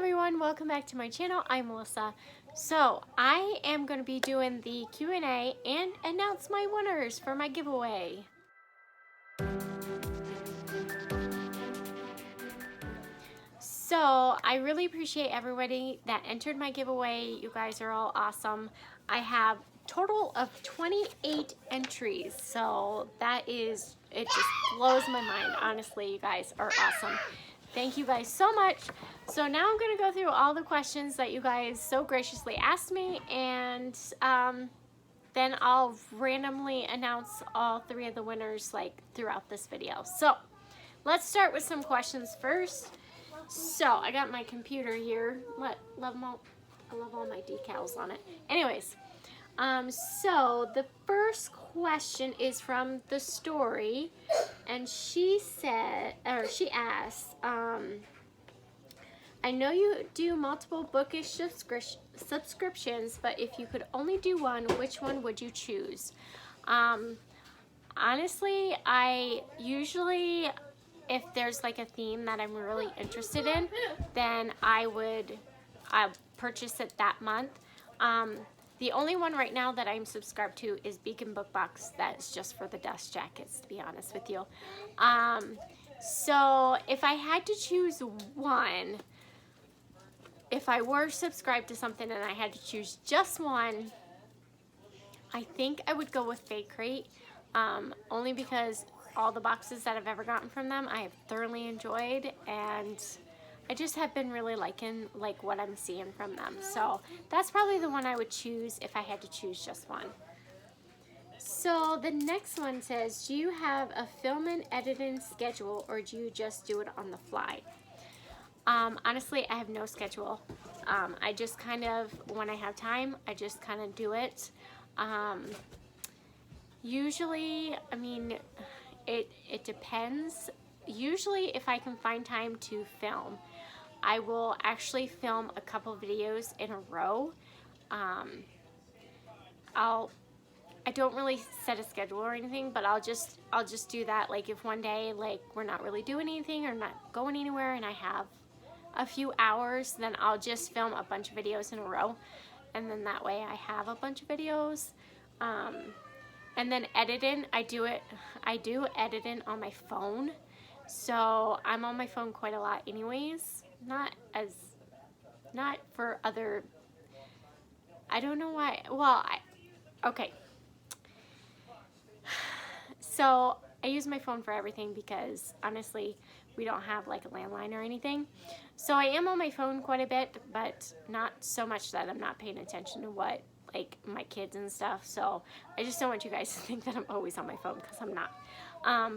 everyone, welcome back to my channel. I'm Melissa. So I am going to be doing the Q&A and announce my winners for my giveaway. So I really appreciate everybody that entered my giveaway. You guys are all awesome. I have a total of 28 entries. So it just blows my mind. Honestly, you guys are awesome. Thank you guys so much. So now I'm going to go through all the questions that you guys so graciously asked me, and then I'll randomly announce all 3 of the winners throughout this video. So let's start with some questions first. So I got my computer here. I love all my decals on it. Anyways, so the first question is from The Story, and she asked, I know you do multiple bookish subscriptions, but if you could only do one, which one would you choose? Honestly, I usually, if there's like a theme that I'm really interested in, then I'll purchase it that month. The only one right now that I'm subscribed to is Beacon Book Box. That's just for the dust jackets, to be honest with you. So if I had to choose one, if I were subscribed to something and I had to choose just one, I think I would go with Fake Crate, only because all the boxes that I've ever gotten from them I have thoroughly enjoyed, and I just have been really liking what I'm seeing from them. So that's probably the one I would choose if I had to choose just one. So the next one says, do you have a film and editing schedule, or do you just do it on the fly? Honestly, I have no schedule. I just kind of, when I have time, I just kind of do it. Usually, I mean, it depends. Usually, if I can find time to film, I will actually film a couple videos in a row. I don't really set a schedule or anything, but I'll just do that. Like if one day we're not really doing anything or not going anywhere and I have a few hours, then I'll just film a bunch of videos in a row, and then that way I have a bunch of videos. And then editing, I do editing on my phone, so I'm on my phone quite a lot anyways. Not for other, I don't know why. Well, okay. So I use my phone for everything because honestly, we don't have like a landline or anything. So I am on my phone quite a bit, but not so much that I'm not paying attention to what my kids and stuff. So I just don't want you guys to think that I'm always on my phone, because I'm not.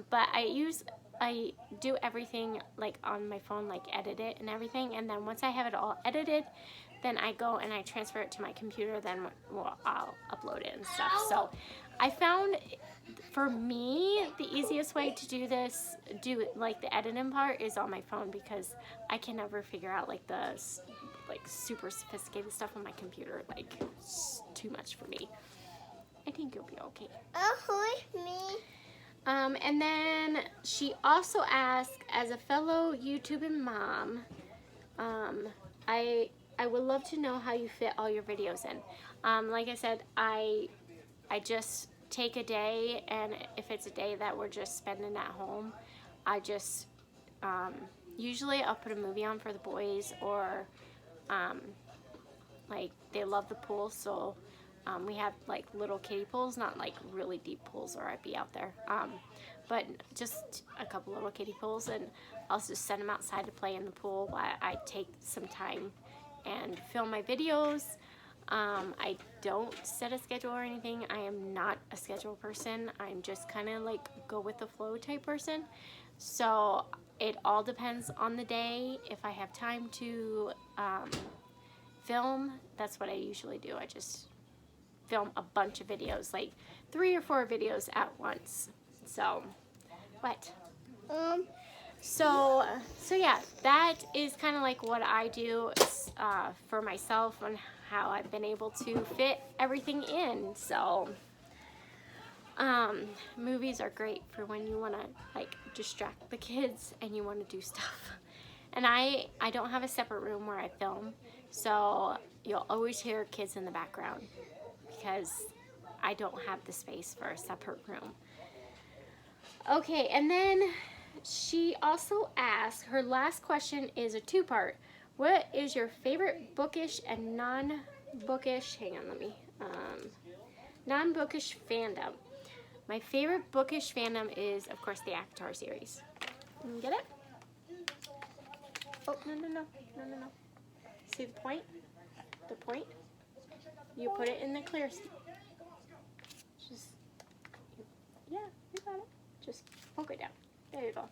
But I do everything on my phone, edit it and everything, and then once I have it all edited, then I go and I transfer it to my computer, then I'll upload it and stuff. So I found, for me, the easiest way to do this, the editing part, is on my phone, because I can never figure out the super sophisticated stuff on my computer. It's too much for me. I think you'll be okay. Me. And then she also asked, as a fellow YouTubing mom, I would love to know how you fit all your videos in. Like I said, I just take a day, and if it's a day that we're just spending at home, I just, usually I'll put a movie on for the boys, or, they love the pool, so, we have, little kiddie pools, not, really deep pools, or I'd be out there, but just a couple little kiddie pools, and I'll just send them outside to play in the pool while I take some time and film my videos. I don't set a schedule or anything. I am not a schedule person. I'm just kind of go with the flow type person. So it all depends on the day. If I have time to film, that's what I usually do. I just film a bunch of videos, 3 or 4 videos at once. So, what? So yeah, that is kind of what I do for myself, and how I've been able to fit everything in. So, movies are great for when you want to distract the kids and you want to do stuff. And I don't have a separate room where I film, so you'll always hear kids in the background because I don't have the space for a separate room. Okay, and then she also asked, her last question is a two-part. What is your favorite bookish and non-bookish, non-bookish fandom? My favorite bookish fandom is, of course, the Avatar series. Get it? Oh, no. See the point? The point? You put it in the clear. Just, yeah, you got it. Just poke it down. There you go.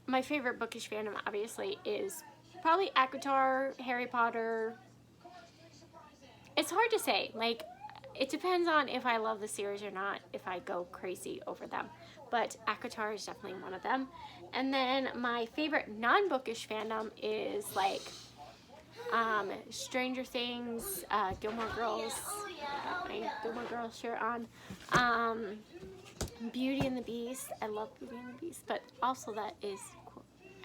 My favorite bookish fandom, obviously, is probably Avatar, Harry Potter. It's hard to say. Like, it depends on if I love the series or not, if I go crazy over them. But Avatar is definitely one of them. And then my favorite non-bookish fandom is like Stranger Things, Gilmore Girls. Got my Gilmore Girls shirt on. Beauty and the Beast. I love Beauty and the Beast, but also that is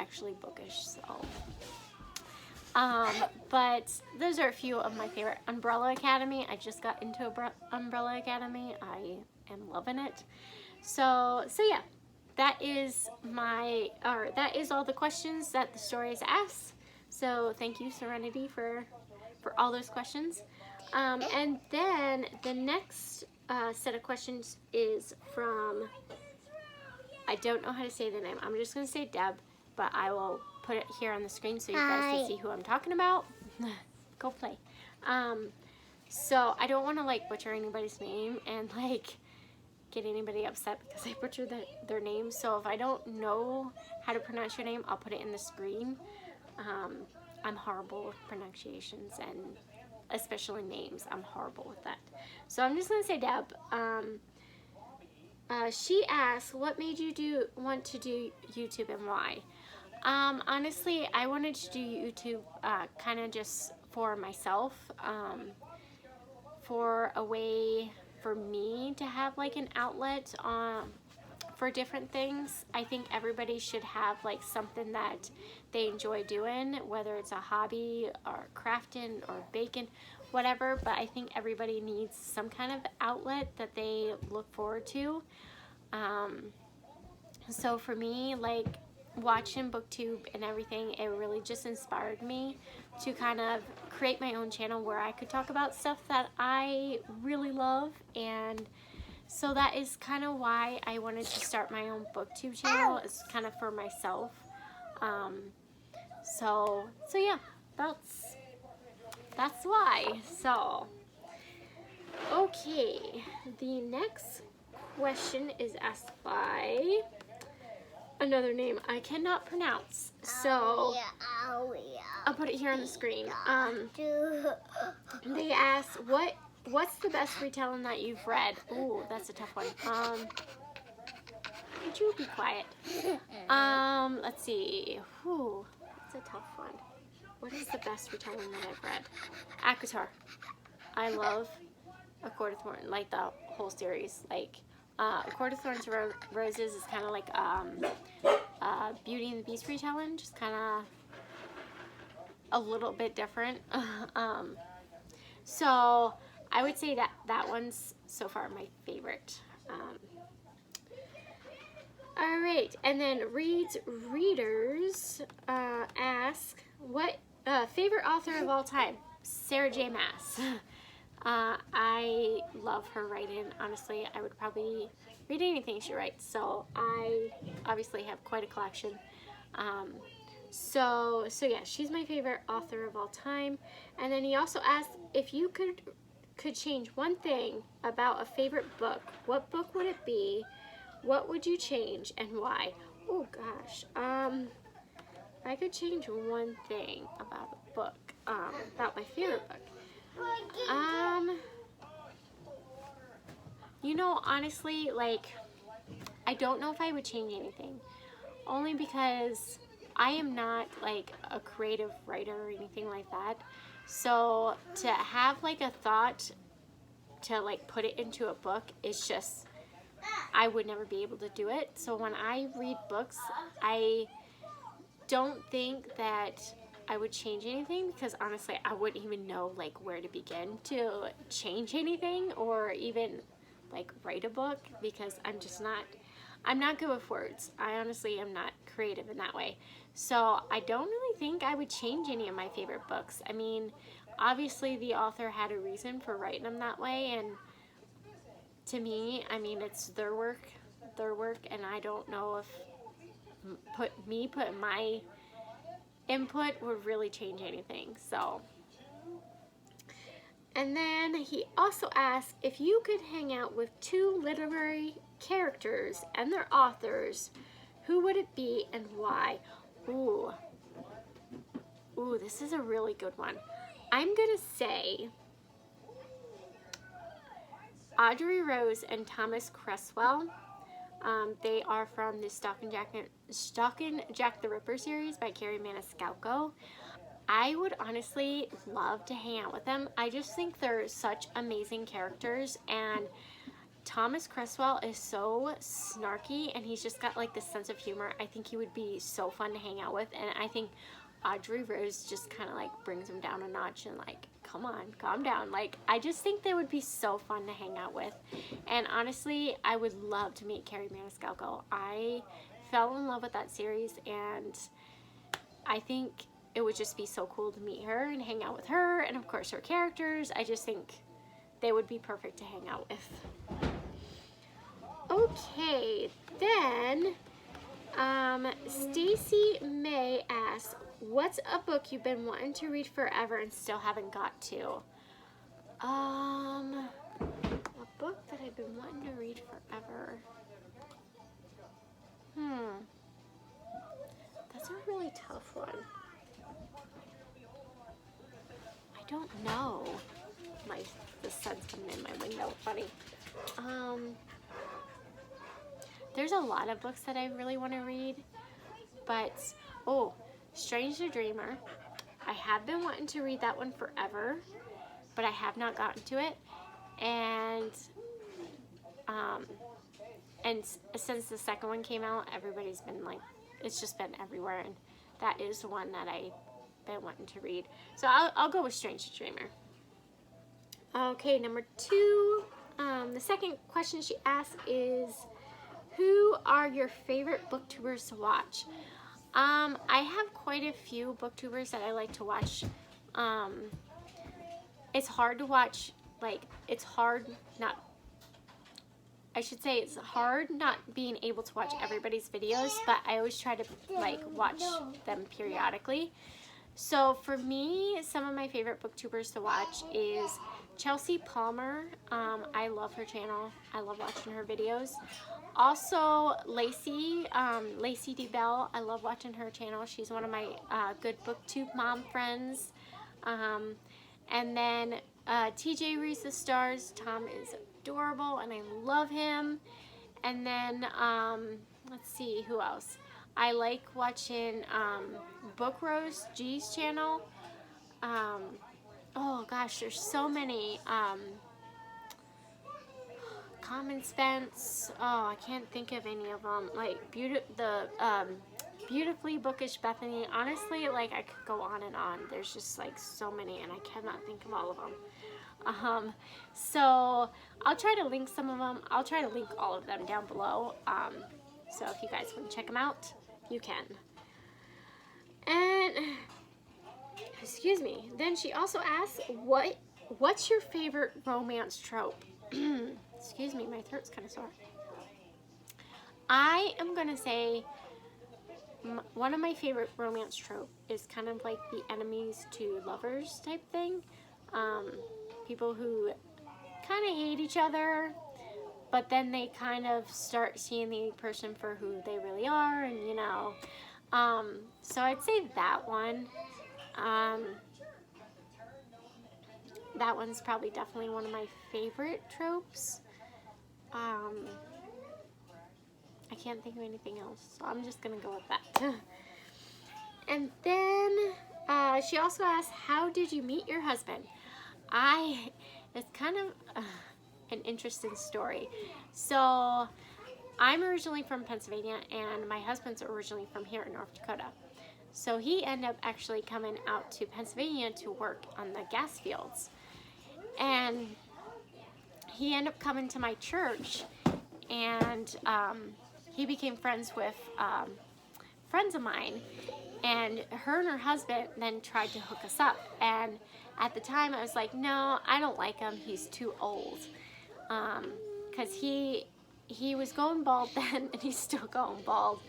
actually bookish. So, but those are a few of my favorite. Umbrella Academy. I just got into Umbrella Academy. I am loving it. So yeah, that is all the questions that the story has asked. So thank you, Serenity, for all those questions. And then the next set of questions is from, I don't know how to say the name. I'm just going to say Deb, but I will put it here on the screen so you guys can see who I'm talking about. Go play. So I don't want to like butcher anybody's name and like get anybody upset because I butchered their name. So if I don't know how to pronounce your name, I'll put it in the screen. I'm horrible with pronunciations and especially names. I'm horrible with that. So I'm just going to say Deb. She asked, what made you want to do YouTube and why? Honestly, I wanted to do YouTube kind of just for myself, for a way for me to have like an outlet for different things. I think everybody should have like something that they enjoy doing, whether it's a hobby or crafting or baking, whatever, but I think everybody needs some kind of outlet that they look forward to. So for me, like watching Booktube and everything, it really just inspired me to kind of create my own channel where I could talk about stuff that I really love. And so that is kind of why I wanted to start my own Booktube channel. It's kind of for myself. So yeah, that's why. So, okay, the next question is asked by another name I cannot pronounce. So I'll put it here on the screen. They asked, what's the best retelling that you've read? Ooh, that's a tough one. Would you be quiet? Let's see. Whew, that's a tough one. What is the best retelling that I've read? Avatar. I love A Court of Thorns, like the whole series. Like, A Court of Thorns and Roses is kind of like Beauty and the Beast retelling, just kind of a little bit different. So I would say that one's so far my favorite. All right, and then readers ask, what favorite author of all time? Sarah J. Maas. I love her writing. Honestly, I would probably read anything she writes. So I obviously have quite a collection. So yeah, she's my favorite author of all time. And then he also asked, if you could change one thing about a favorite book, what book would it be? What would you change and why? Oh gosh, I could change one thing about a book, about my favorite book. You know, honestly, like, I don't know if I would change anything, only because I am not like a creative writer or anything like that. So to have like a thought to like put it into a book, it's just, I would never be able to do it. So when I read books, I don't think that I would change anything, because honestly I wouldn't even know like where to begin to change anything or even like write a book, because I'm not good with words. I honestly am not creative in that way. So I don't really think I would change any of my favorite books. I mean, obviously the author had a reason for writing them that way, and to me, I mean, it's their work, and I don't know if putting my input would really change anything. So, and then he also asked if you could hang out with two literary characters and their authors, who would it be and why? Ooh, this is a really good one. I'm gonna say Audrey Rose and Thomas Cresswell. They are from the Stalk and Jack the Ripper series by Carrie Maniscalco. I would honestly love to hang out with them. I just think they're such amazing characters, and Thomas Cresswell is so snarky, and he's just got like this sense of humor. I think he would be so fun to hang out with, and I think Audrey Rose just kind of like brings him down a notch and like, come on, calm down. Like, I just think they would be so fun to hang out with. And honestly, I would love to meet Carrie Maniscalco. I fell in love with that series, and I think it would just be so cool to meet her and hang out with her, and of course her characters. I just think they would be perfect to hang out with. Okay, then Stacy May asks, what's a book you've been wanting to read forever and still haven't got to? A book that I've been wanting to read forever. That's a really tough one. I don't know. The sun's coming in my window. Funny. There's a lot of books that I really want to read, but Strange the Dreamer. I have been wanting to read that one forever, but I have not gotten to it. And since the second one came out, everybody's been like, it's just been everywhere, and that is the one that I've been wanting to read. So I'll go with Strange the Dreamer. Okay, number 2. The second question she asked is, who are your favorite booktubers to watch? I have quite a few booktubers that I like to watch. It's hard to watch, it's hard not being able to watch everybody's videos, but I always try to watch them periodically. So for me, some of my favorite booktubers to watch is Chelsea Palmer. I love her channel. I love watching her videos. Also, Lacey DeBell. I love watching her channel. She's one of my good booktube mom friends. And then TJ Reads the Stars. Tom is adorable, and I love him. And then, let's see, who else? I like watching Book Rose G's channel. Oh gosh, there's so many. Common Spence. Oh, I can't think of any of them. Beautifully Bookish Bethany. Honestly, I could go on and on. There's just so many, and I cannot think of all of them. So I'll try to link some of them. I'll try to link all of them down below. So if you guys want to check them out, you can. And excuse me. Then she also asks, what's your favorite romance trope? Excuse me, my throat's kind of sore. I am gonna say one of my favorite romance trope is kind of like the enemies to lovers type thing. People who kind of hate each other, but then they kind of start seeing the person for who they really are, and so I'd say that one. That one's probably definitely one of my favorite tropes. I can't think of anything else, so I'm just gonna go with that. And then she also asked, how did you meet your husband? It's kind of an interesting story. So I'm originally from Pennsylvania, and my husband's originally from here in North Dakota. So he ended up actually coming out to Pennsylvania to work on the gas fields. And he ended up coming to my church, and he became friends with friends of mine. And her husband then tried to hook us up. And at the time, I was like, no, I don't like him. He's too old. Because he was going bald then, and he's still going bald.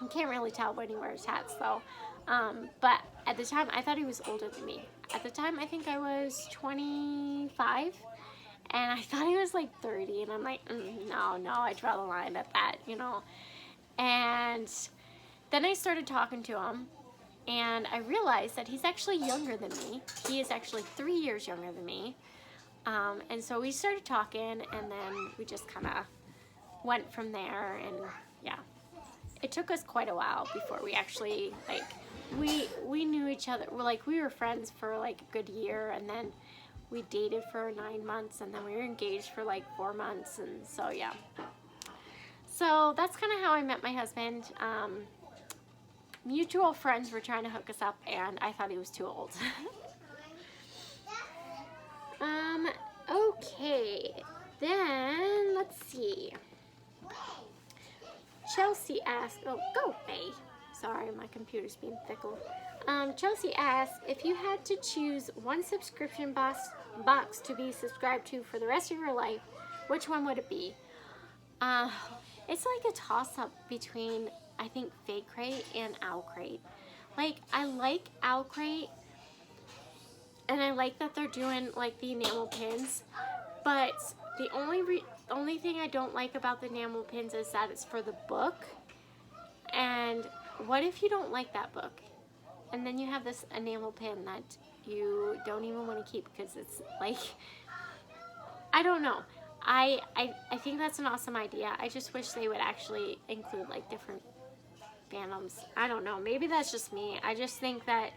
You can't really tell when he wears hats, though. But at the time, I thought he was older than me. At the time, I think I was 25, and I thought he was like 30. And I'm like, no, I draw the line at that, you know. And then I started talking to him, and I realized that he's actually younger than me. He is actually 3 years younger than me. And so we started talking, and then we just kind of went from there, and yeah. It took us quite a while before we actually, like, we knew each other. We were friends for like a good year, and then we dated for 9 months, and then we were engaged for like 4 months, and so yeah. So that's kind of how I met my husband. Mutual friends were trying to hook us up, and I thought he was too old. Okay, then let's see. Chelsea asked, oh, go, Faye. Sorry, my computer's being fickle. Chelsea asked, if you had to choose one subscription box to be subscribed to for the rest of your life, which one would it be? It's like a toss-up between, I think, Fake Crate and Owl Crate. Like, I like Owl Crate, and I like that they're doing, like, the enamel pins, but the only thing I don't like about the enamel pins is that it's for the book. And what if you don't like that book? And then you have this enamel pin that you don't even want to keep because it's like, I don't know. I think that's an awesome idea. I just wish they would actually include like different fandoms. I don't know. Maybe that's just me. I just think that,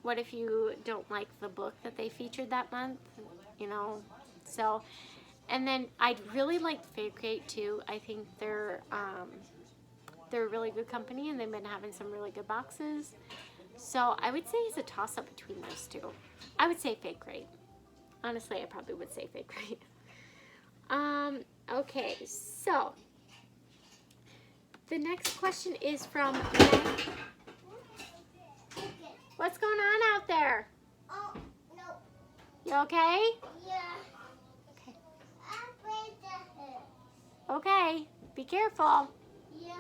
what if you don't like the book that they featured that month? You know, so, and then I'd really like Fake Crate too. I think they're a really good company, and they've been having some really good boxes. So I would say it's a toss-up between those two. I would say Fake Crate. Honestly, I probably would say Fake Crate. Okay, so the next question is from Meg. What's going on out there? Oh, no. You okay? Yeah. Okay. I played the head. Okay, be careful. Yeah.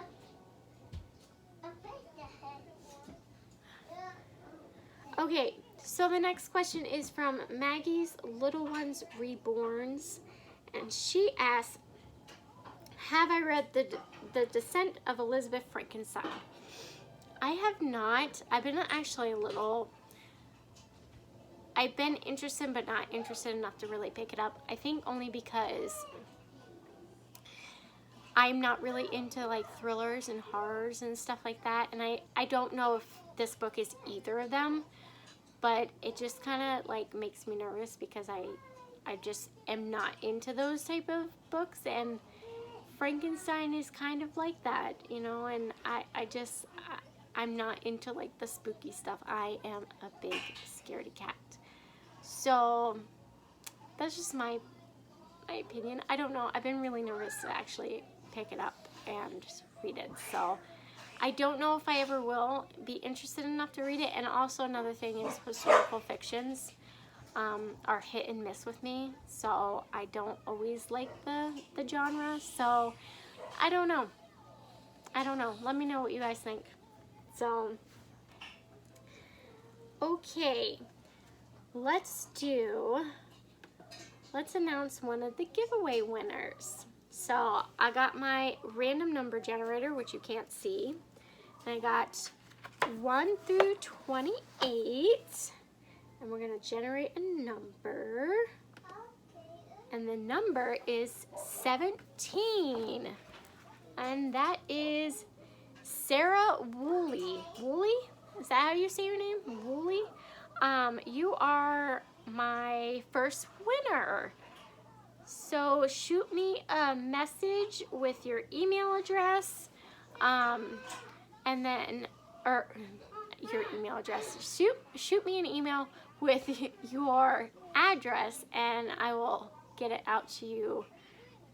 I played the head. Yeah. Okay, so the next question is from Maggie's Little Ones Reborns, and she asks, have I read the Descent of Elizabeth Frankenstein? I have not. I've been actually I've been interested but not interested enough to really pick it up. I think only because I'm not really into like thrillers and horrors and stuff like that, and I don't know if this book is either of them, but it just kind of like makes me nervous because I just am not into those type of books, and Frankenstein is kind of like that, you know, and I'm not into like the spooky stuff. I am a big scaredy cat. So that's just my opinion. I don't know. I've been really nervous to actually pick it up and just read it. So I don't know if I ever will be interested enough to read it. And also another thing is historical fictions are hit and miss with me. So I don't always like the genre. So I don't know. Let me know what you guys think. So, okay, let's announce one of the giveaway winners. So I got my random number generator, which you can't see, and I got 1 through 28, and we're gonna generate a number, and the number is 17, and that is Sarah Woolley. Woolley? Is that how you say your name? Woolley? You are my first winner. So shoot me a message with your email address, and then, or your email address. Shoot me an email with your address, and I will get it out to you,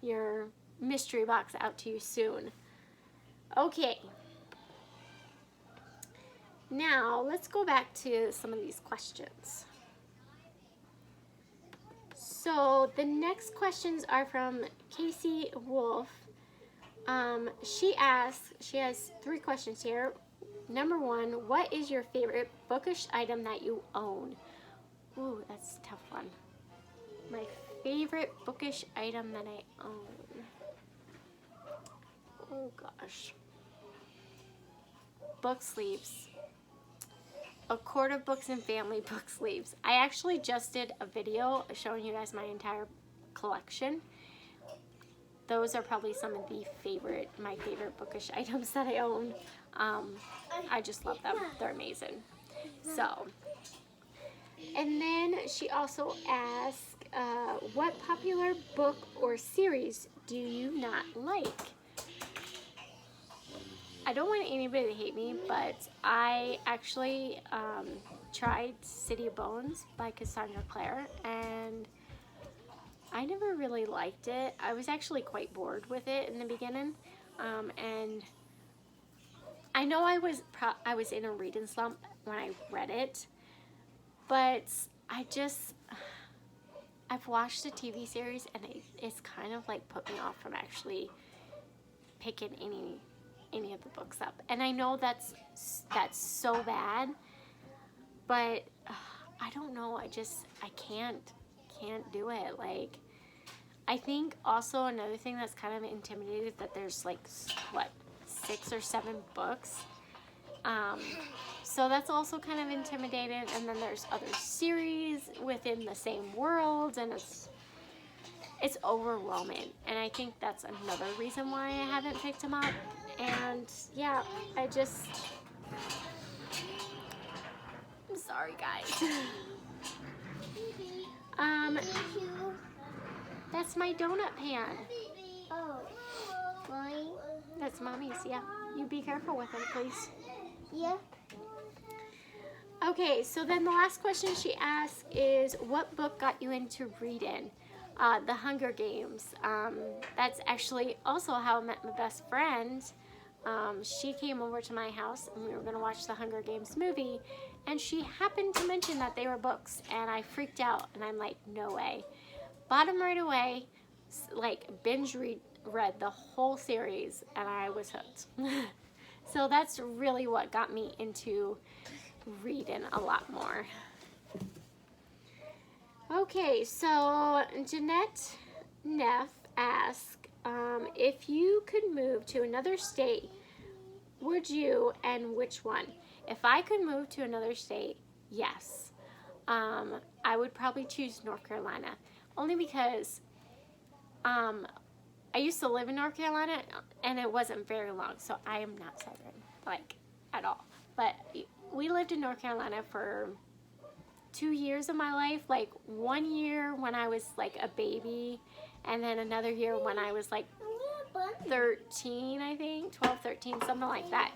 your mystery box out to you soon. Okay. Now, let's go back to some of these questions. So, the next questions are from Casey Wolf. She has 3 questions here. Number 1, what is your favorite bookish item that you own? Ooh, that's a tough one. My favorite bookish item that I own. Oh gosh. Book sleeves. A quart of books and family book sleeves. I actually just did a video showing you guys my entire collection. Those are probably some of my favorite bookish items that I own. I just love them. They're amazing. So, and then she also asked, what popular book or series do you not like? I don't want anybody to hate me, but I actually tried City of Bones by Cassandra Clare, and I never really liked it. I was actually quite bored with it in the beginning, and I know I was in a reading slump when I read it, but I've watched the TV series, and it's kind of like put me off from actually picking any of the books up. And I know that's so bad, but I don't know, I can't do it. Like, I think also another thing that's kind of intimidated, that there's like, what, 6 or 7 books, so that's also kind of intimidating. And then there's other series within the same world, and it's overwhelming, and I think that's another reason why I haven't picked them up. And yeah, I'm sorry, guys. That's my donut pan. Oh, mine? That's Mommy's, yeah. You be careful with it, please. Yeah. Okay, so then the last question she asked is, what book got you into reading? The Hunger Games. That's actually also how I met my best friend. She came over to my house, and we were going to watch the Hunger Games movie, and she happened to mention that they were books, and I freaked out, and I'm like, no way. Bought them right away, like binge read the whole series, and I was hooked. So that's really what got me into reading a lot more. Okay, so Jeanette Neff asked, if you could move to another state, would you, and which one? If I could move to another state, yes. I would probably choose North Carolina, only because I used to live in North Carolina, and it wasn't very long, so I am not Southern, like, at all. But we lived in North Carolina for 2 years of my life, like 1 year when I was like a baby, and then another year when I was like 13, I think, 12, 13, something like that.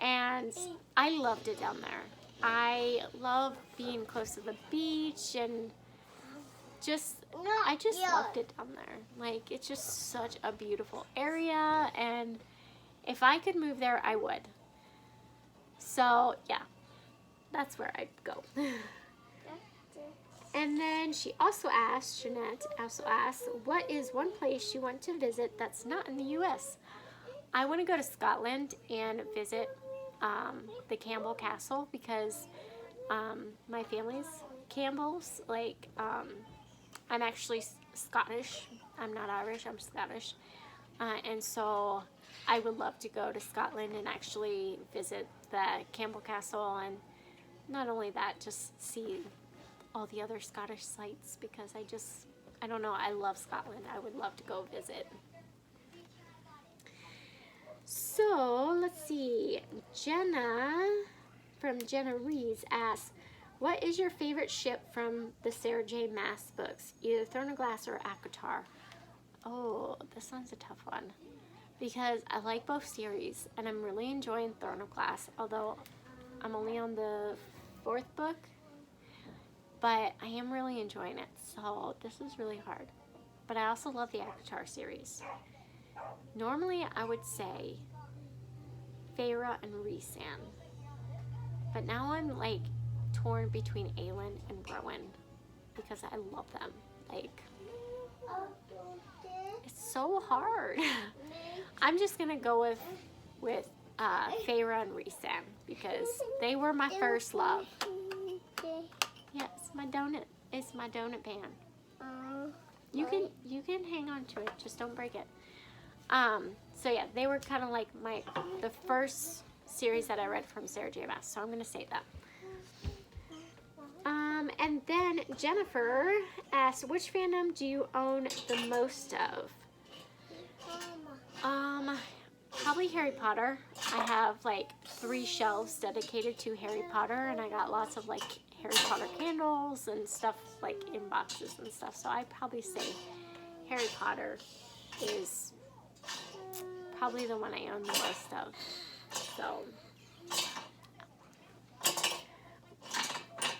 And I loved it down there. I love being close to the beach, and I just loved it down there. Like, it's just such a beautiful area, and if I could move there, I would. So, yeah, that's where I'd go. And then she also asked, Jeanette also asked, what is one place you want to visit that's not in the U.S.? I want to go to Scotland and visit the Campbell Castle, because my family's Campbells. Like, I'm actually Scottish. I'm not Irish, I'm Scottish. And so I would love to go to Scotland and actually visit the Campbell Castle, and not only that, just see all the other Scottish sites, because I don't know, I love Scotland. I would love to go visit. So, let's see. Jenna, from Jenna Rees, asks, what is your favorite ship from the Sarah J. Maas books, either Throne of Glass or ACOTAR? Oh, this one's a tough one because I like both series and I'm really enjoying Throne of Glass, although I'm only on the 4th book, but I am really enjoying it, so this is really hard. But I also love the Avatar series. Normally I would say Feyre and Rhysand, but now I'm like torn between Aelin and Rowan because I love them. Like, it's so hard. I'm just gonna go with Feyre and Rhysand because they were my first love. Yes, my donut is my donut pan. You can hang on to it, just don't break it. So yeah, they were kind of like the first series that I read from Sarah J. Maas, so I'm gonna say that. And then Jennifer asked, which fandom do you own the most of? Probably Harry Potter. I have like 3 shelves dedicated to Harry Potter, and I got lots of like Harry Potter candles and stuff like in boxes and stuff. So I'd probably say Harry Potter is probably the one I own the most of. So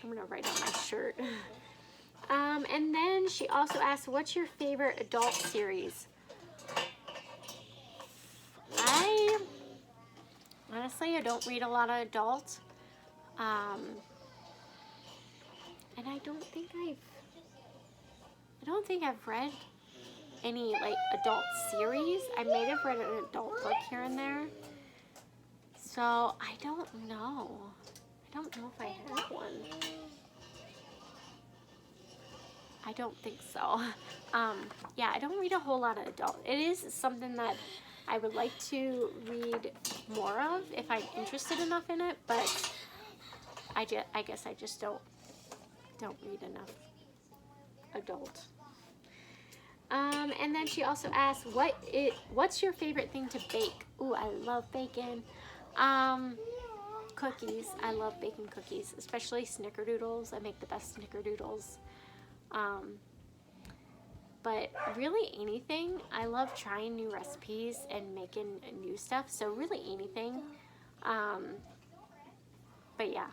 I'm gonna write on my shirt. And then she also asked, what's your favorite adult series? Honestly, I don't read a lot of adult. And I don't think I've read any like adult series. I may have read an adult book here and there. So I don't know. I don't know if I have one. I don't think so. Yeah, I don't read a whole lot of adult. It is something that I would like to read more of if I'm interested enough in it, but I guess I just don't read enough adult. And then she also asked, what's your favorite thing to bake? Ooh, I love baking. Cookies. I love baking cookies, especially snickerdoodles. I make the best snickerdoodles. But really anything. I love trying new recipes and making new stuff, so really anything. But yeah,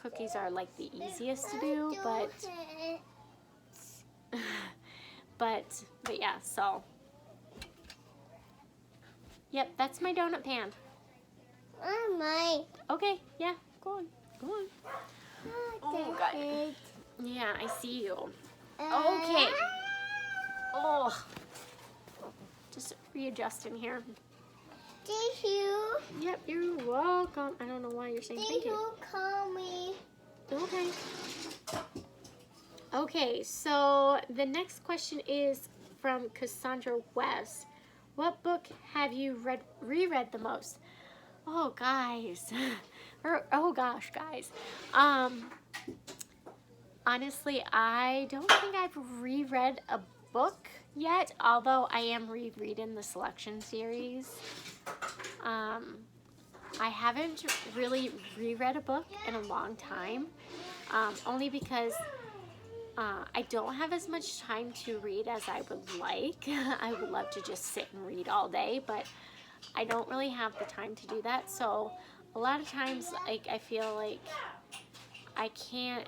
cookies are like the easiest to do, but but yeah, so yep, that's my donut pan. Okay, yeah, go on. Oh god. Yeah, I see you. Okay. Oh, just readjusting here. Thank you. Yep, you're welcome. I don't know why you're saying thank you. Call me. Okay. Okay, so the next question is from Cassandra West. What book have you reread the most? Oh, guys. Oh, gosh, guys. Honestly, I don't think I've reread a book yet, although I am rereading the Selection series. I haven't really reread a book in a long time, only because I don't have as much time to read as I would like. I would love to just sit and read all day, but I don't really have the time to do that. So a lot of times, like, I feel like I can't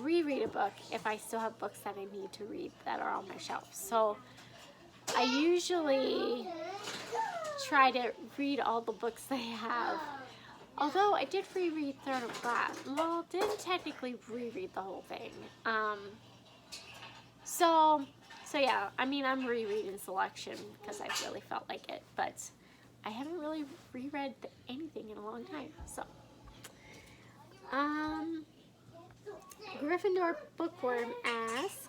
reread a book if I still have books that I need to read that are on my shelf. So I usually try to read all the books they have. Although I did reread Throne of Glass. Well, didn't technically reread the whole thing. So yeah, I mean, I'm rereading Selection because I really felt like it, but I haven't really reread anything in a long time. So, Gryffindor Bookworm asks,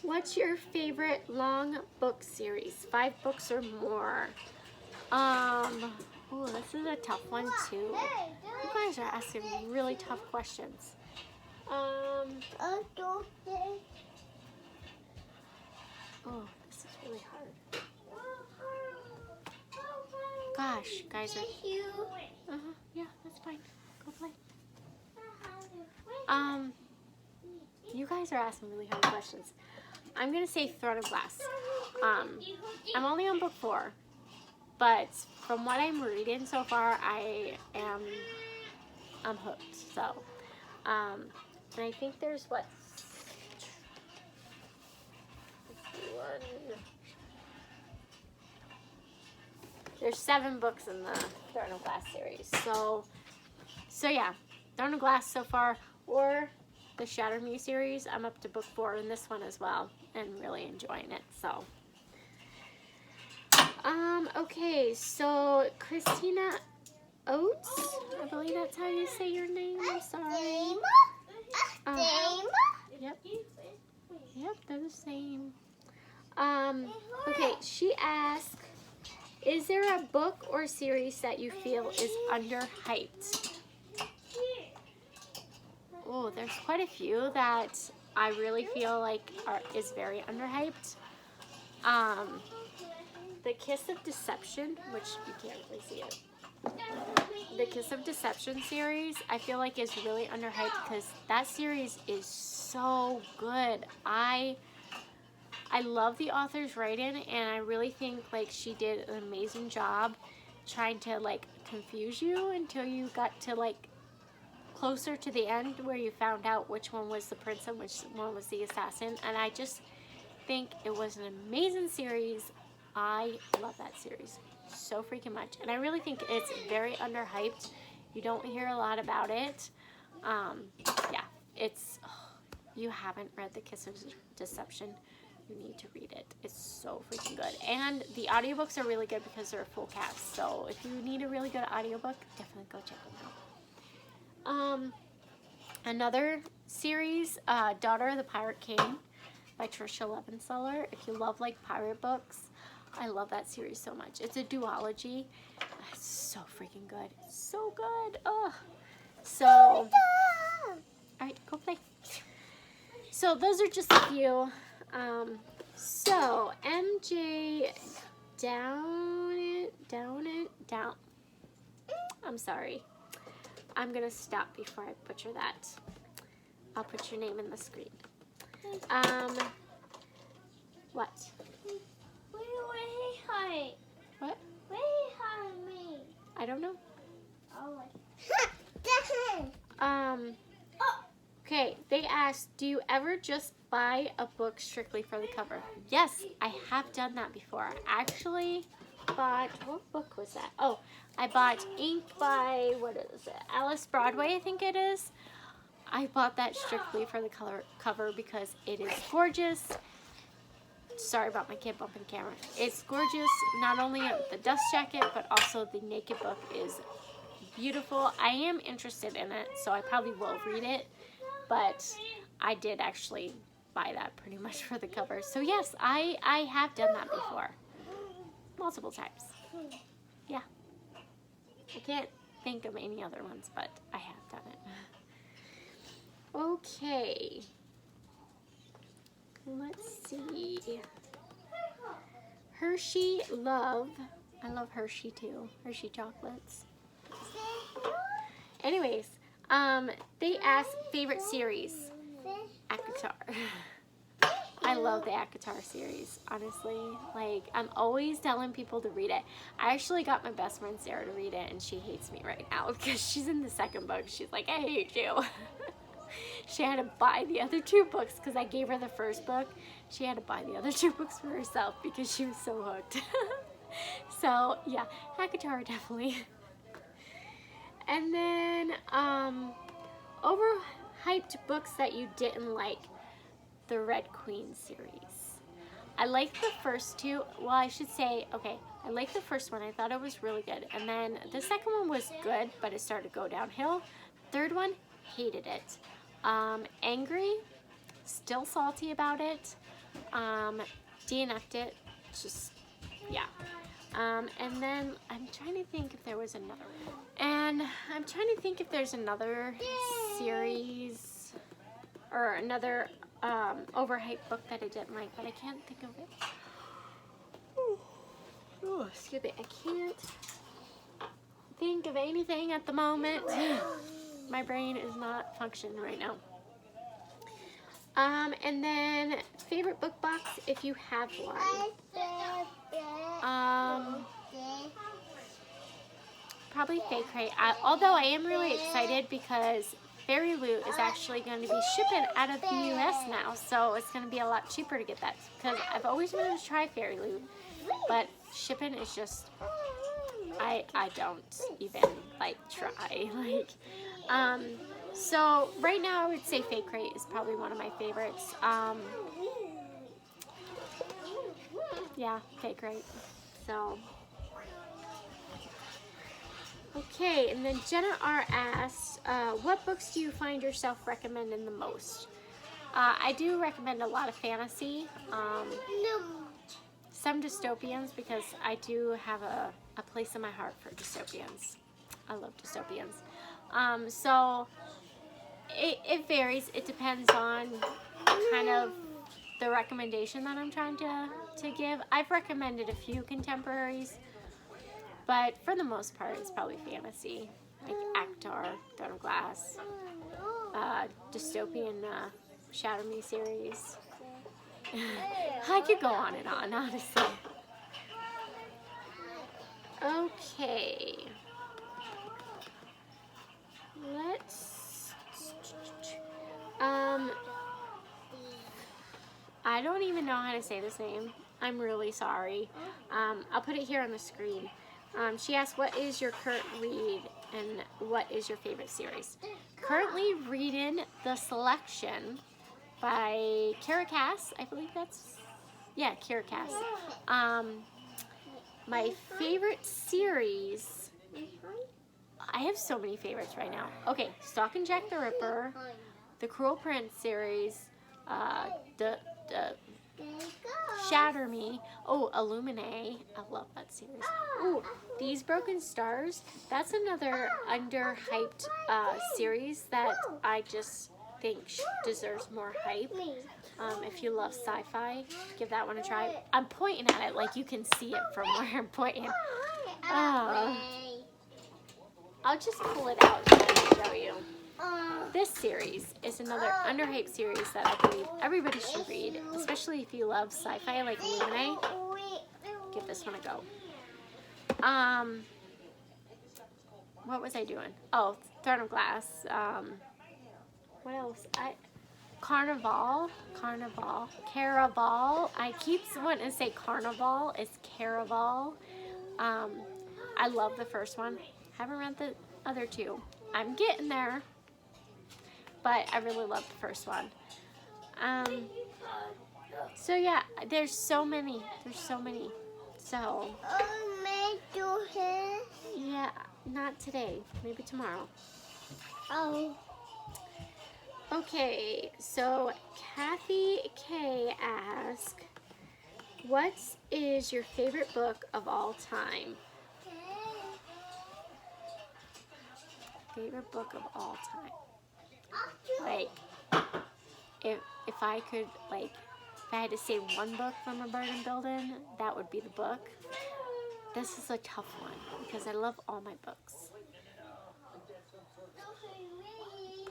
what's your favorite long book series? 5 books or more? Oh, this is a tough one too. You guys are asking really tough questions. Oh, this is really hard. Gosh, guys are... yeah, that's fine. Go play. You guys are asking really hard questions. I'm going to say Throne of Glass. I'm only on book 4, but from what I'm reading so far, I'm hooked. So, and I think there's what? There's 7 books in the Throne of Glass series. So yeah, Throne of Glass so far, or the Shatter Me series. I'm up to book 4 in this one as well, and really enjoying it. So, okay, so Christina Oates, I believe that's how you say your name. I'm sorry. Yep, they're the same. Okay, she asked, is there a book or series that you feel is underhyped? Oh, there's quite a few that I really feel like is very underhyped. The Kiss of Deception, which you can't really see it. The Kiss of Deception series, I feel like is really underhyped because that series is so good. I love the author's writing, and I really think like she did an amazing job trying to like confuse you until you got to like closer to the end where you found out which one was the prince and which one was the assassin. And I just think it was an amazing series. I love that series so freaking much, and I really think it's very underhyped. You don't hear a lot about it. Yeah, it's you haven't read The Kiss of Deception, you need to read it. It's so freaking good, and the audiobooks are really good because they're a full cast. So if you need a really good audiobook, definitely go check them out. Another series, Daughter of the Pirate King by Trisha Levenseller. If you love like pirate books, I love that series so much. It's a duology. It's so freaking good. It's so good. Oh, so all right, go play. So those are just a few. So MJ down. I'm sorry. I'm gonna stop before I butcher that. I'll put your name in the screen. What? What? I don't know. Okay, they asked, do you ever just buy a book strictly for the cover? Yes, I have done that before. I actually bought, what book was that? Oh, I bought Ink by, what is it? Alice Broadway, I think it is. I bought that strictly for the cover because it is gorgeous. Sorry about my kid bumping camera. It's gorgeous. Not only the dust jacket, but also the naked book is beautiful. I am interested in it, so I probably will read it. But I did actually buy that pretty much for the cover. So yes, I have done that before. Multiple times. Yeah. I can't think of any other ones, but I have done it. Okay. Let's see. Hershey Love. I love Hershey too. Hershey chocolates. Anyways, they asked favorite series. ACOTAR. I love the ACOTAR series, honestly. Like, I'm always telling people to read it. I actually got my best friend Sarah to read it, and she hates me right now because she's in the second book. She's like, I hate you. She had to buy the other 2 books because I gave her the first book. She had to buy the other 2 books for herself because she was so hooked. So, yeah, ACOTAR definitely. And then, overhyped books that you didn't like. The Red Queen series. I liked the first 2. Well, I should say, okay, I liked the first one. I thought it was really good. And then the second one was good, but it started to go downhill. Third one, hated it. Angry, still salty about it. DNF'd it. Just, yeah. And then I'm trying to think if there was another one. And I'm trying to think if there's another series or another overhyped book that I didn't like, but I can't think of it. Oh, excuse me. I can't think of anything at the moment. My brain is not functioning right now. And then favorite book box if you have one. Probably Fake Crate. Although I am really excited because Fairy Loot is actually going to be shipping out of the US now, so it's going to be a lot cheaper to get that because I've always wanted to try Fairy Loot, but shipping is just I don't even like try so right now I would say Fake Crate is probably one of my favorites. Yeah, Fake Crate. So okay, and then Jenna R asked, what books do you find yourself recommending the most? I do recommend a lot of fantasy, some dystopians because I do have a place in my heart for dystopians. I love dystopians. So it varies. It depends on kind of the recommendation that I'm trying to give. I've recommended a few contemporaries, but for the most part, it's probably fantasy, like Actar, Throne of Glass, dystopian Shadow Me series. I could go on and on, honestly. Okay. Let's. I don't even know how to say this name. I'm really sorry. I'll put it here on the screen. She asked, what is your current read and what is your favorite series? Currently reading The Selection by Kara Cass. I believe that's, yeah, Kara Cass. My favorite series, I have so many favorites right now. Okay, Stalk and Jack the Ripper, the Cruel Prince series, the Shatter Me. Oh, Illuminae. I love that series. Ooh, These Broken Stars. That's another underhyped series that I just think deserves more hype. If you love sci-fi, give that one a try. I'm pointing at it like you can see it from where I'm pointing. I'll just pull it out and show you. This series is another underhyped series that I believe everybody should read, especially if you love sci-fi like Illuminae. Give this one a go. What was I doing? Oh, Throne of Glass. What else? Caraval. I keep wanting to say Carnival. It's Caraval. I love the first one. Haven't read the other two. I'm getting there, but I really love the first one. So yeah, there's so many. So yeah, not today. Maybe tomorrow. Oh. Okay, so Kathy K asked, what is your favorite book of all time? Favorite book of all time. Like, if I could, like, if I had to say one book from a burden building, that would be the book. This is a tough one because I love all my books.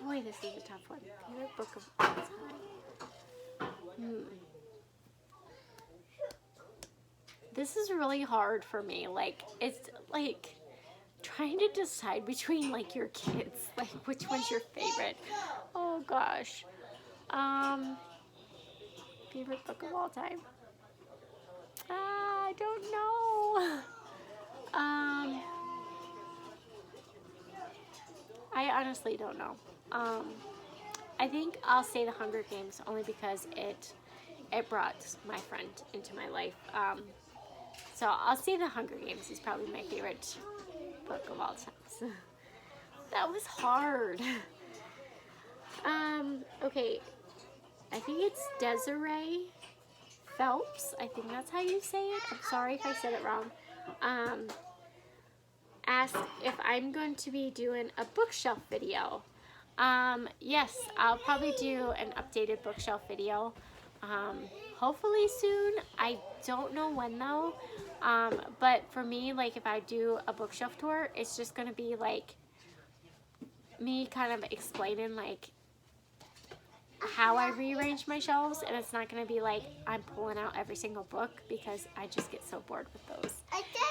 Boy, this is a tough one. Favorite book of all time. This is really hard for me. Like, it's like trying to decide between like your kids, like which one's your favorite. Oh gosh. Favorite book of all time. I don't know. I honestly don't know. I think I'll say The Hunger Games only because it brought my friend into my life. So I'll say The Hunger Games is probably my favorite book of all time. That was hard. Okay. I think it's Desiree Phelps. I think that's how you say it. I'm sorry if I said it wrong. Asked if I'm going to be doing a bookshelf video. Yes, I'll probably do an updated bookshelf video. Hopefully soon. I don't know when though. But for me, like if I do a bookshelf tour, it's just going to be like me kind of explaining like how I rearrange my shelves, and it's not going to be like I'm pulling out every single book because I just get so bored with those.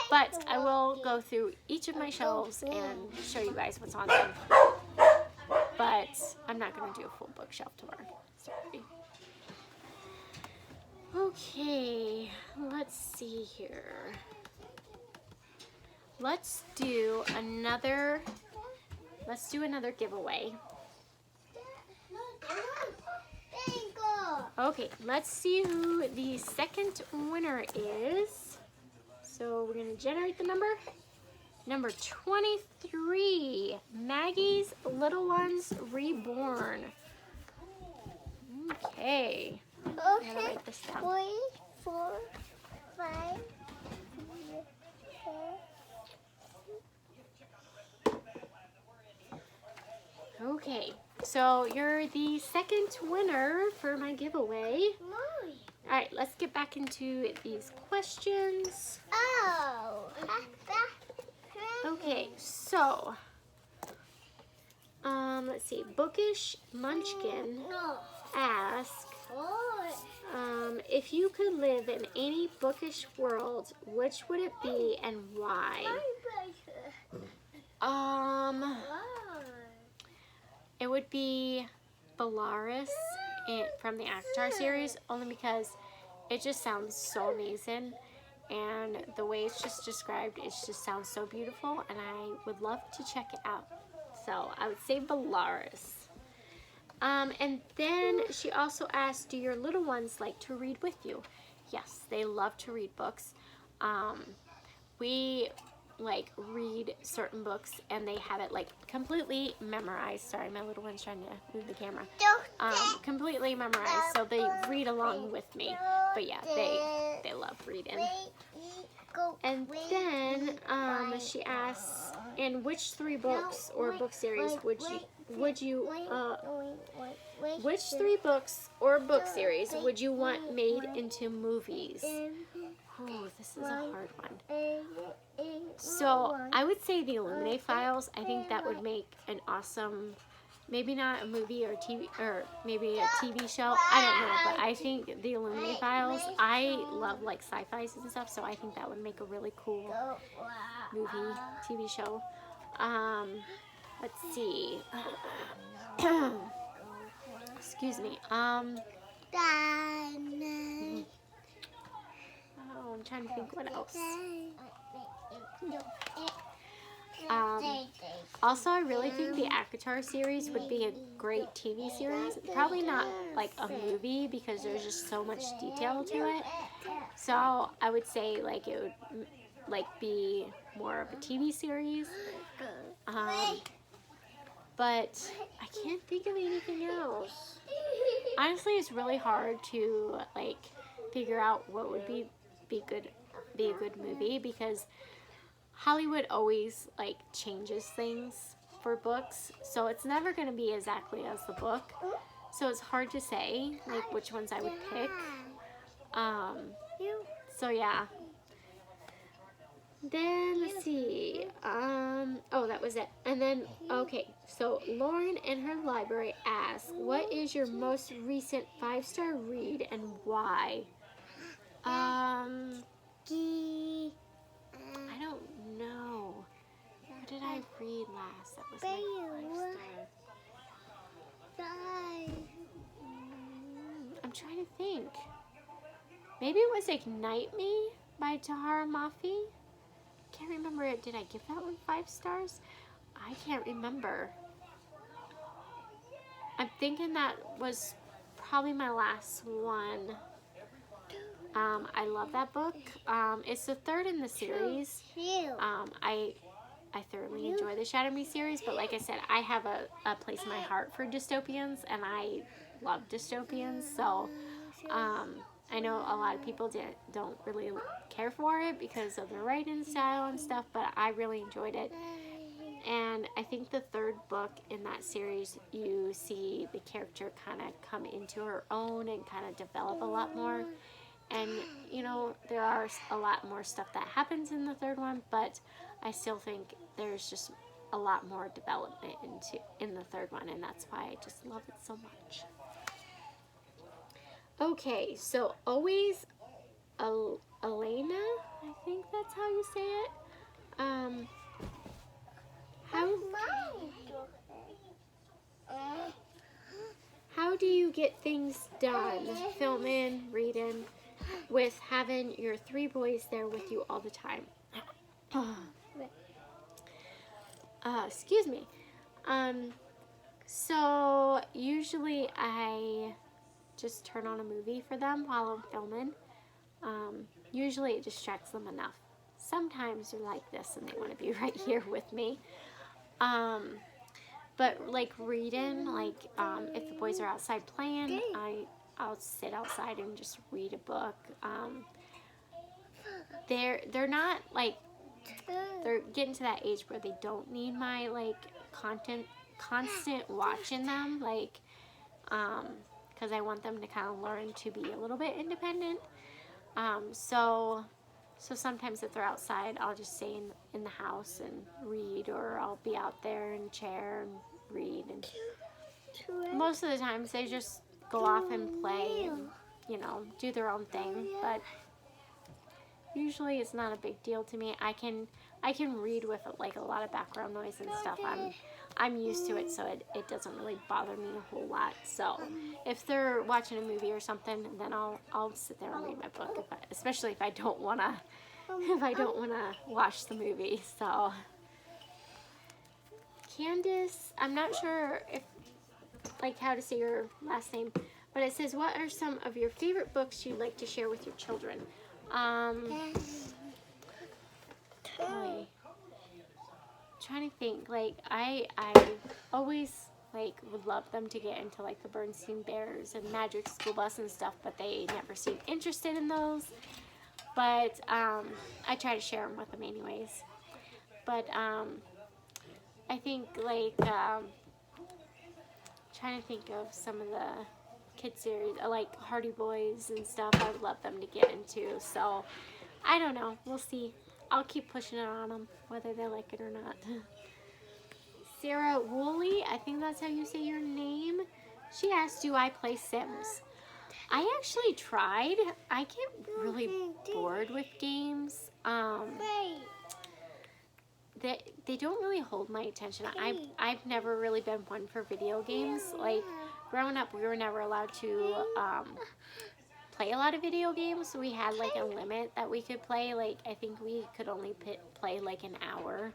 But I will go through each of my shelves and show you guys what's on them. But I'm not going to do a full bookshelf tour. Sorry. Okay, let's see here. Let's do another giveaway. Okay, let's see who the second winner is. So we're going to generate the number. Number 23, Maggie's Little Ones Reborn. Okay. I'm gonna write this down. 3, 4, 5, 6. Okay, so you're the second winner for my giveaway. All right, let's get back into these questions. Oh. Okay, so let's see. Bookish Munchkin asks, if you could live in any bookish world, which would it be and why? It would be Bellaris from the Avatar series, only because it just sounds so amazing, and the way it's just described, it just sounds so beautiful, and I would love to check it out. So I would say Bellaris. And then she also asked, do your little ones like to read with you? Yes, they love to read books. We like read certain books and they have it like completely memorized. Sorry, my little one's trying to move the camera. Completely memorized, so they read along with me. But yeah, they love reading. And then she asks, in which 3 books or book series which 3 books or book series would you want made into movies? Oh, this is a hard one. So I would say the Illuminate Files. I think that would make an awesome, maybe not a movie or TV, or maybe a TV show. I don't know, but I think the Illuminate Files, I love like sci-fis and stuff, so I think that would make a really cool movie, TV show. Let's see. Excuse me. Oh, I'm trying to think what else. Also, I really think the Avatar series would be a great TV series. Probably not like a movie because there's just so much detail to it. So I would say like it would like be more of a TV series. But I can't think of anything else. Honestly, it's really hard to like figure out what would be a good movie, because Hollywood always like changes things for books, so it's never going to be exactly as the book. So it's hard to say like which ones I would pick. So yeah. Then let's see. Oh, that was it. And then okay, so Lauren in her library asked, what is your most recent 5-star read and why? I don't know. What did I read last? That was my 5-star. I'm trying to think. Maybe it was Ignite Me by Tahara Mafi. Can't remember it. Did I give that one 5 stars? I can't remember. I'm thinking that was probably my last one. I love that book. It's the 3rd in the series. I thoroughly enjoy the Shatter Me series, but like I said, I have a place in my heart for dystopians, and I love dystopians, so I know a lot of people don't really care for it because of the writing style and stuff, but I really enjoyed it. And I think the 3rd book in that series, you see the character kind of come into her own and kind of develop a lot more. And, you know, there are a lot more stuff that happens in the 3rd one, but I still think there's just a lot more development in the 3rd one, and that's why I just love it so much. Okay, so always Elena, I think that's how you say it. How how do you get things done, filming, reading, with having your 3 boys there with you all the time? Excuse me. So usually I just turn on a movie for them while I'm filming. Usually it distracts them enough. Sometimes they're like this and they want to be right here with me. But like reading, like if the boys are outside playing, I'll sit outside and just read a book. They're not like, they're getting to that age where they don't need my like constant watching them, like because I want them to kind of learn to be a little bit independent. So sometimes if they're outside, I'll just stay in the house and read, or I'll be out there in a chair and read. And most of the times they just go off and play and, you know, do their own thing. But usually it's not a big deal to me. I can read with like a lot of background noise and stuff. I'm used to it, so it doesn't really bother me a whole lot. So if they're watching a movie or something, then I'll sit there and read my book, especially if I don't wanna watch the movie. So Candace, I'm not sure if like how to say your last name, but it says, what are some of your favorite books you'd like to share with your children? Boy, trying to think, like I always like would love them to get into like the Bernstein Bears and Magic School Bus and stuff, but they never seem interested in those. But I try to share them with them anyways. But I think like trying to think of some of the kid series, like Hardy Boys and stuff. I would love them to get into. So I don't know. We'll see. I'll keep pushing it on them, whether they like it or not. Sarah Woolley, I think that's how you say your name. She asked, do I play Sims? I actually tried. I get really bored with games. They don't really hold my attention. I've never really been one for video games. Like, growing up, we were never allowed to play a lot of video games. So we had like a limit that we could play. Like, I think we could only play like an hour.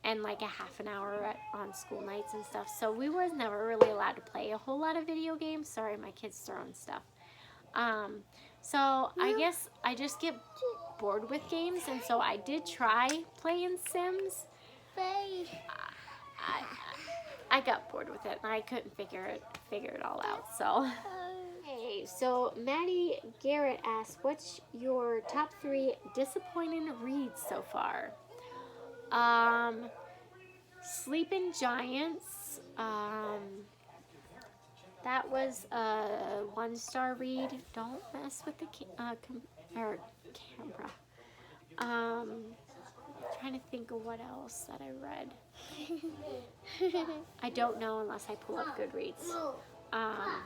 And like a half an hour on school nights and stuff. So we was never really allowed to play a whole lot of video games. Sorry, my kids throwing stuff. So I guess I just get bored with games, and so I did try playing Sims. I got bored with it, and I couldn't figure it all out. So okay, so Maddie Garrett asked, "What's your top 3 disappointing reads so far?" Sleeping Giants. That was a 1-star read. Don't mess with the camera. Trying to think of what else that I read. I don't know unless I pull up Goodreads. I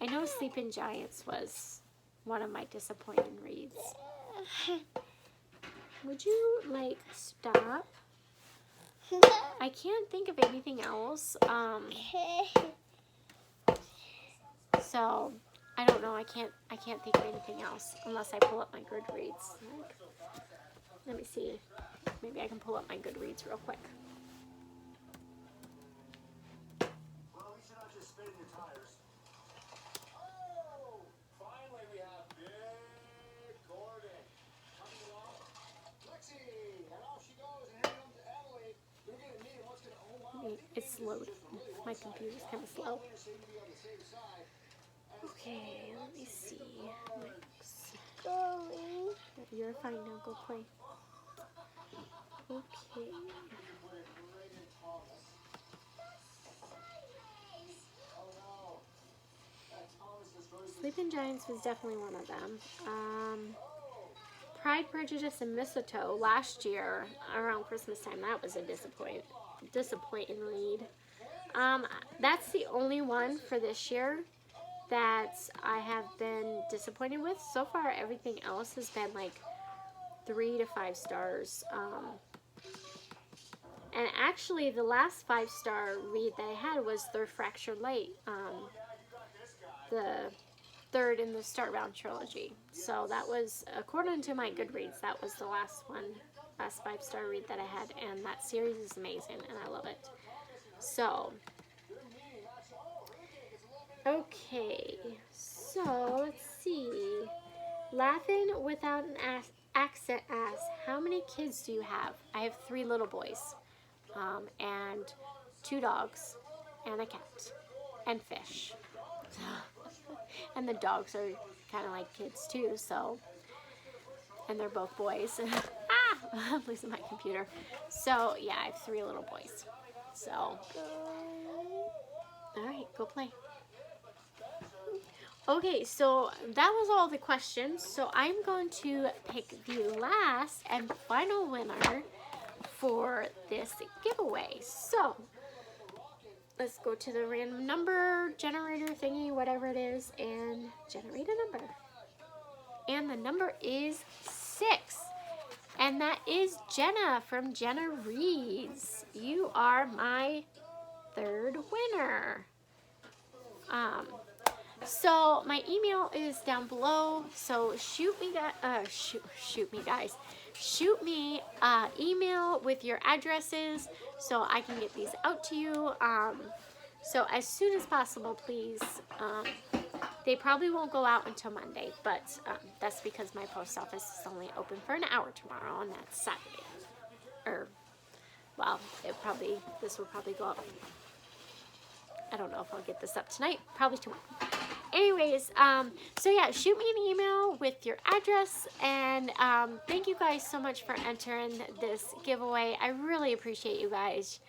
know Sleeping Giants was one of my disappointing reads. Would you like stop? I can't think of anything else. So I don't know. I can't think of anything else unless I pull up my Goodreads. Let me see. Maybe I can pull up my Goodreads real quick. Well, we should not just spit in your tires. Oh, finally we have Big Gordon coming along. Lexi, and off she goes, and here comes Emily. We're gonna need what's gonna. Oh wow. It's loading. My computer's kind of slow. Okay, let me see. You're fine now. Go play. Okay. Sleeping Giants was definitely one of them. Pride, Prejudice, and Mistletoe last year around Christmas time. That was a disappointing read. That's the only one for this year that I have been disappointed with. So far, everything else has been like 3 to 5 stars. And actually, the last 5-star read that I had was their Fractured Light, the third in the Start Round trilogy. So that was, according to my Goodreads, that was the last 5-star read that I had, and that series is amazing, and I love it. So, okay, so let's see. Laughing without an accent asks, how many kids do you have? I have 3 little boys, and 2 dogs, and a cat, and fish. And the dogs are kind of like kids too, so, and they're both boys. I'm losing my computer. So, yeah, I have 3 little boys. So, alright, go play. Okay, so that was all the questions. So I'm going to pick the last and final winner for this giveaway. So let's go to the random number generator thingy, whatever it is, and generate a number. And the number is 6. And that is Jenna from Jenna Reads. You are my 3rd winner. So my email is down below. So shoot me guys. Shoot me email with your addresses so I can get these out to you. So as soon as possible, please. They probably won't go out until Monday, but that's because my post office is only open for an hour tomorrow, and that's Saturday. Or, well, this will probably go up. I don't know if I'll get this up tonight. Probably tomorrow. Anyways, so yeah, shoot me an email with your address, and thank you guys so much for entering this giveaway. I really appreciate you guys.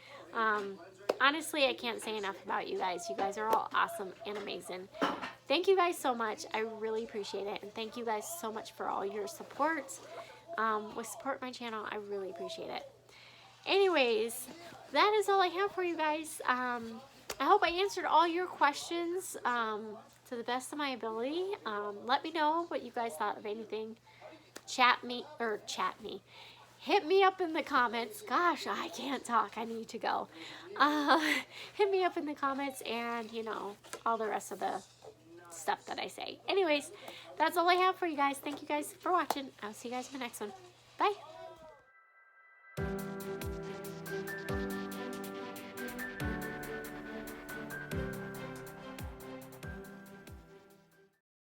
Honestly, I can't say enough about you guys. You guys are all awesome and amazing. Thank you guys so much. I really appreciate it, and thank you guys so much for all your support. With support my channel, I really appreciate it. Anyways, that is all I have for you guys. I hope I answered all your questions to the best of my ability. Let me know what you guys thought of anything. Hit me up in the comments. Gosh, I can't talk. I need to go. Hit me up in the comments and, you know, all the rest of the stuff that I say. Anyways, that's all I have for you guys. Thank you guys for watching. I'll see you guys in the next one. Bye.